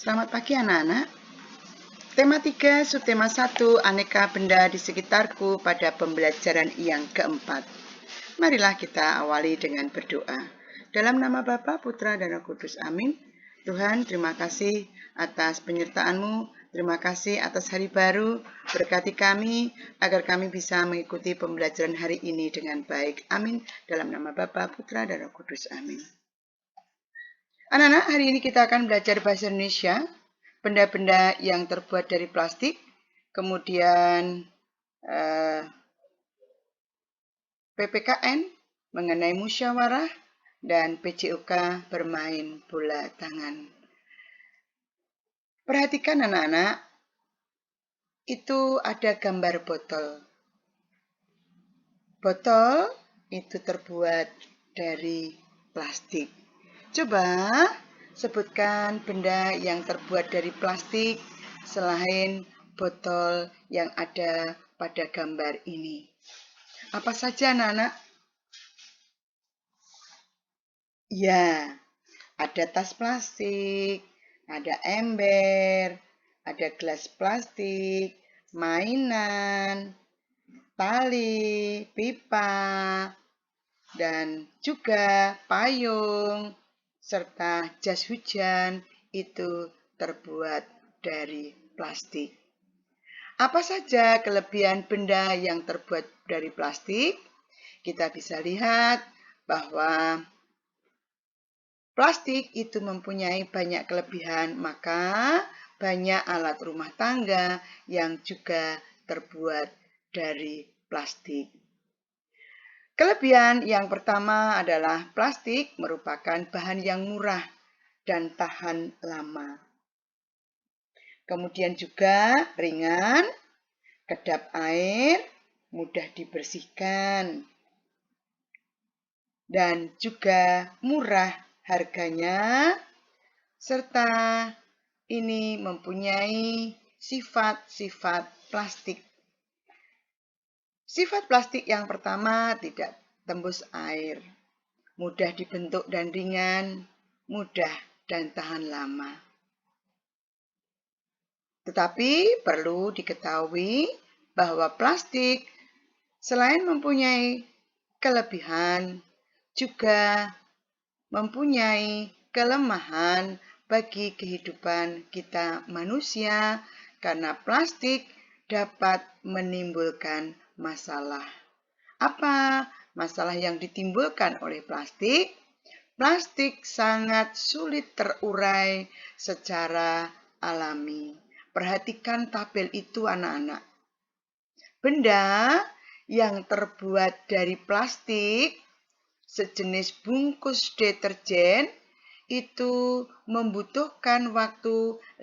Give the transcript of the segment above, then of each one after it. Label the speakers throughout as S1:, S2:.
S1: Selamat pagi anak-anak. Tema 3, subtema 1, aneka benda di sekitarku pada pembelajaran yang keempat. Marilah kita awali dengan berdoa. Dalam nama Bapa, Putra, dan Roh Kudus. Amin. Tuhan, terima kasih atas penyertaan-Mu. Terima kasih atas hari baru. Berkati kami agar kami bisa mengikuti pembelajaran hari ini dengan baik. Amin. Dalam nama Bapa, Putra, dan Roh Kudus. Amin. Anak-anak, hari ini kita akan belajar bahasa Indonesia. Benda-benda yang terbuat dari plastik, kemudian PPKN mengenai musyawarah, dan PJOK bermain bola tangan. Perhatikan anak-anak, itu ada gambar botol. Botol itu terbuat dari plastik. Coba sebutkan benda yang terbuat dari plastik selain botol yang ada pada gambar ini. Apa saja anak-anak? Ya, ada tas plastik, ada ember, ada gelas plastik, mainan, tali, pipa, dan juga payung, serta jas hujan itu terbuat dari plastik. Apa saja kelebihan benda yang terbuat dari plastik? Kita bisa lihat bahwa plastik itu mempunyai banyak kelebihan, maka banyak alat rumah tangga yang juga terbuat dari plastik. Kelebihan yang pertama adalah plastik merupakan bahan yang murah dan tahan lama. Kemudian juga ringan, kedap air, mudah dibersihkan, dan juga murah harganya, serta ini mempunyai sifat-sifat plastik. Sifat plastik yang pertama tidak tembus air, mudah dibentuk dan ringan, mudah dan tahan lama. Tetapi perlu diketahui bahwa plastik selain mempunyai kelebihan, juga mempunyai kelemahan bagi kehidupan kita manusia karena plastik dapat menimbulkan masalah. Apa masalah yang ditimbulkan oleh plastik? Plastik sangat sulit terurai secara alami. Perhatikan tabel itu anak-anak. Benda yang terbuat dari plastik sejenis bungkus deterjen itu membutuhkan waktu 50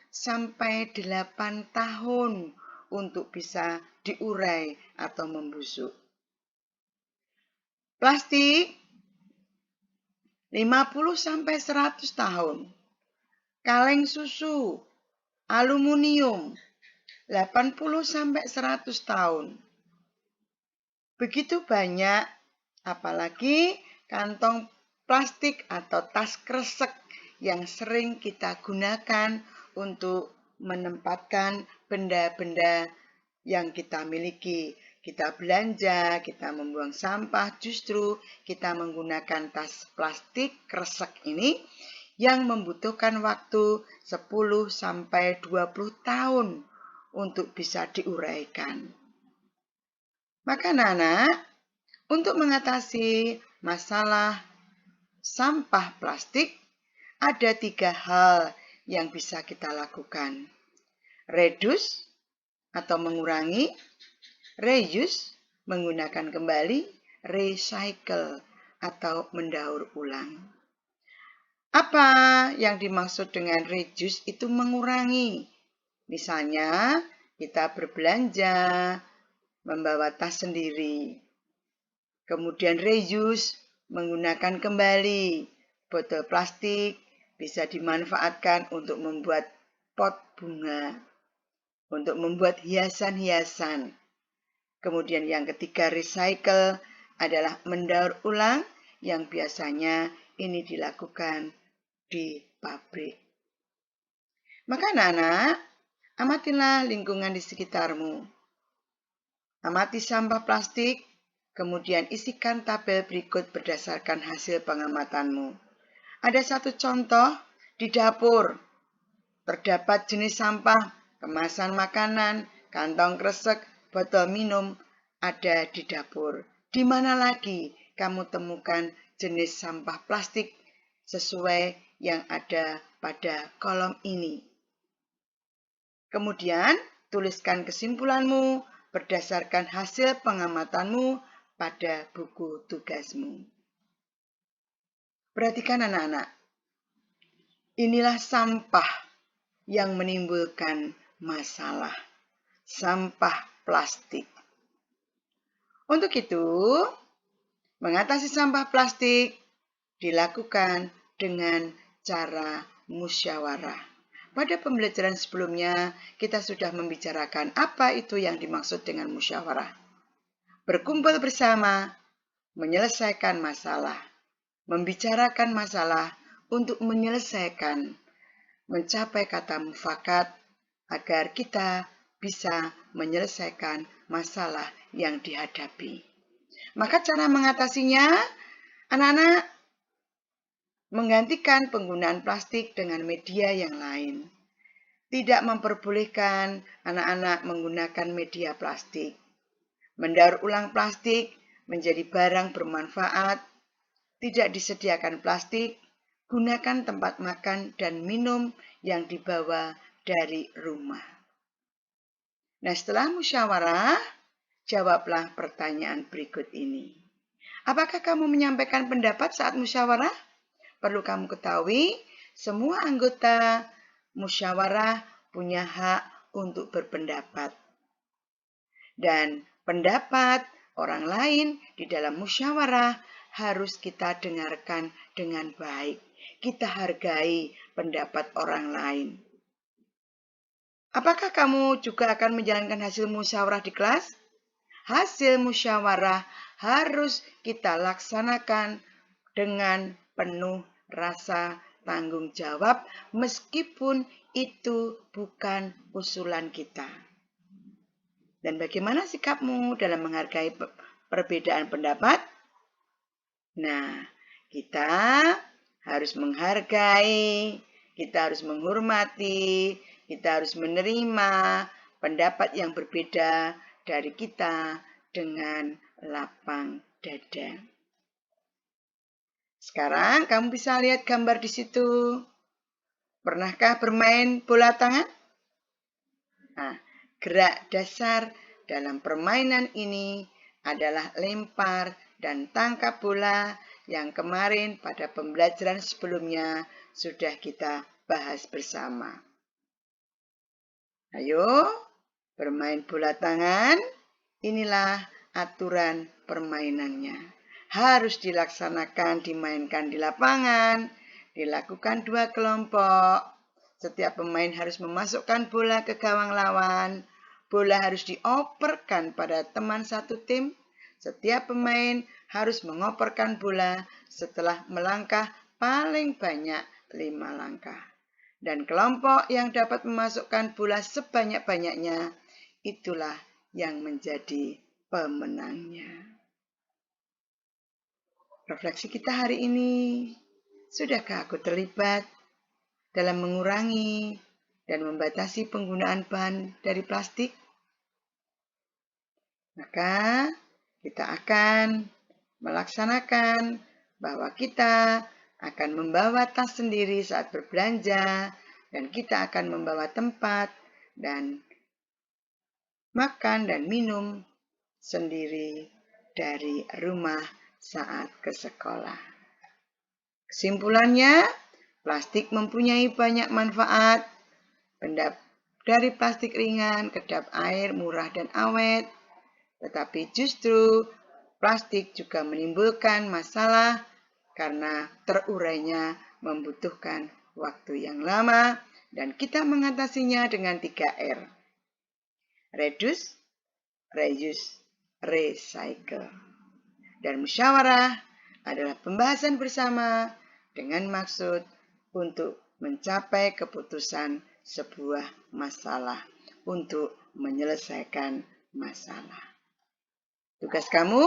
S1: sampai 8 tahun untuk bisa diurai atau membusuk. Plastik 50 sampai 100 tahun. Kaleng susu, aluminium 80 sampai 100 tahun. Begitu banyak, apalagi kantong plastik atau tas kresek yang sering kita gunakan untuk menempatkan benda-benda yang kita miliki. Kita belanja, kita membuang sampah, justru kita menggunakan tas plastik kresek ini yang membutuhkan waktu 10 sampai 20 tahun untuk bisa diuraikan. Maka anak-anak, untuk mengatasi masalah sampah plastik, ada 3 hal yang bisa kita lakukan. Reduce atau mengurangi, reuse menggunakan kembali, recycle atau mendaur ulang. Apa yang dimaksud dengan reduce itu mengurangi? Misalnya kita berbelanja, membawa tas sendiri. Kemudian reuse, menggunakan kembali. Botol plastik bisa dimanfaatkan untuk membuat pot bunga, untuk membuat hiasan-hiasan. Kemudian yang ketiga, recycle adalah mendaur ulang yang biasanya ini dilakukan di pabrik. Maka anak-anak, amatilah lingkungan di sekitarmu. Amati sampah plastik, kemudian isikan tabel berikut berdasarkan hasil pengamatanmu. Ada satu contoh di dapur. Terdapat jenis sampah, kemasan makanan, kantong kresek, botol minum ada di dapur. Di mana lagi kamu temukan jenis sampah plastik sesuai yang ada pada kolom ini? Kemudian, tuliskan kesimpulanmu berdasarkan hasil pengamatanmu pada buku tugasmu. Perhatikan anak-anak. Inilah sampah yang menimbulkan masalah. Sampah plastik. Untuk itu, mengatasi sampah plastik dilakukan dengan cara musyawarah. Pada pembelajaran sebelumnya, kita sudah membicarakan apa itu yang dimaksud dengan musyawarah. Berkumpul bersama, menyelesaikan masalah, membicarakan masalah untuk menyelesaikan, mencapai kata mufakat agar kita bisa menyelesaikan masalah yang dihadapi. Maka cara mengatasinya, anak-anak menggantikan penggunaan plastik dengan media yang lain. Tidak memperbolehkan anak-anak menggunakan media plastik. Mendaur ulang plastik menjadi barang bermanfaat. Tidak disediakan plastik. Gunakan tempat makan dan minum yang dibawa dari rumah. Nah, setelah musyawarah, jawablah pertanyaan berikut ini. Apakah kamu menyampaikan pendapat saat musyawarah? Perlu kamu ketahui, semua anggota musyawarah punya hak untuk berpendapat. Dan pendapat orang lain di dalam musyawarah harus kita dengarkan dengan baik. Kita hargai pendapat orang lain. Apakah kamu juga akan menjalankan hasil musyawarah di kelas? Hasil musyawarah harus kita laksanakan dengan penuh rasa tanggung jawab meskipun itu bukan usulan kita. Dan bagaimana sikapmu dalam menghargai perbedaan pendapat? Nah, kita harus menghargai, kita harus menghormati, kita harus menerima pendapat yang berbeda dari kita dengan lapang dada. Sekarang kamu bisa lihat gambar di situ. Pernahkah bermain bola tangan? Nah, gerak dasar dalam permainan ini adalah lempar dan tangkap bola yang kemarin pada pembelajaran sebelumnya sudah kita bahas bersama. Ayo, bermain bola tangan. Inilah aturan permainannya. Harus dilaksanakan, dimainkan di lapangan, dilakukan 2 kelompok. Setiap pemain harus memasukkan bola ke gawang lawan. Bola harus dioperkan pada teman satu tim. Setiap pemain harus mengoperkan bola setelah melangkah paling banyak 5 langkah. Dan kelompok yang dapat memasukkan bola sebanyak-banyaknya, itulah yang menjadi pemenangnya. Refleksi kita hari ini, sudahkah aku terlibat dalam mengurangi dan membatasi penggunaan bahan dari plastik? Maka kita akan melaksanakan bahwa kita akan membawa tas sendiri saat berbelanja dan kita akan membawa tempat dan makan dan minum sendiri dari rumah saat ke sekolah. Kesimpulannya, plastik mempunyai banyak manfaat. Dari plastik ringan, kedap air, murah dan awet. Tetapi justru plastik juga menimbulkan masalah karena terurainya membutuhkan waktu yang lama dan kita mengatasinya dengan 3R. Reduce, reuse, recycle. Dan musyawarah adalah pembahasan bersama dengan maksud untuk mencapai keputusan sebuah masalah, untuk menyelesaikan masalah. Tugas kamu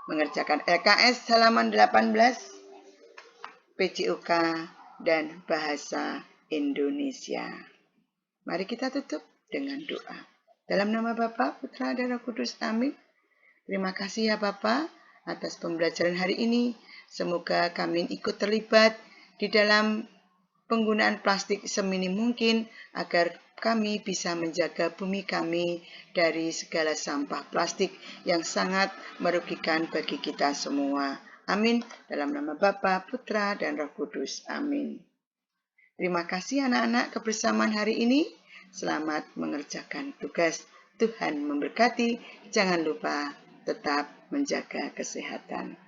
S1: mengerjakan LKS halaman 18, PJOK, dan Bahasa Indonesia. Mari kita tutup dengan doa. Dalam nama Bapa, Putra, dan Roh Kudus, amin. Terima kasih ya Bapa atas pembelajaran hari ini. Semoga kami ikut terlibat di dalam penggunaan plastik seminim mungkin agar kami bisa menjaga bumi kami dari segala sampah plastik yang sangat merugikan bagi kita semua. Amin. Dalam nama Bapa, Putra, dan Roh Kudus. Amin. Terima kasih anak-anak kebersamaan hari ini. Selamat mengerjakan tugas. Tuhan memberkati. Jangan lupa tetap menjaga kesehatan.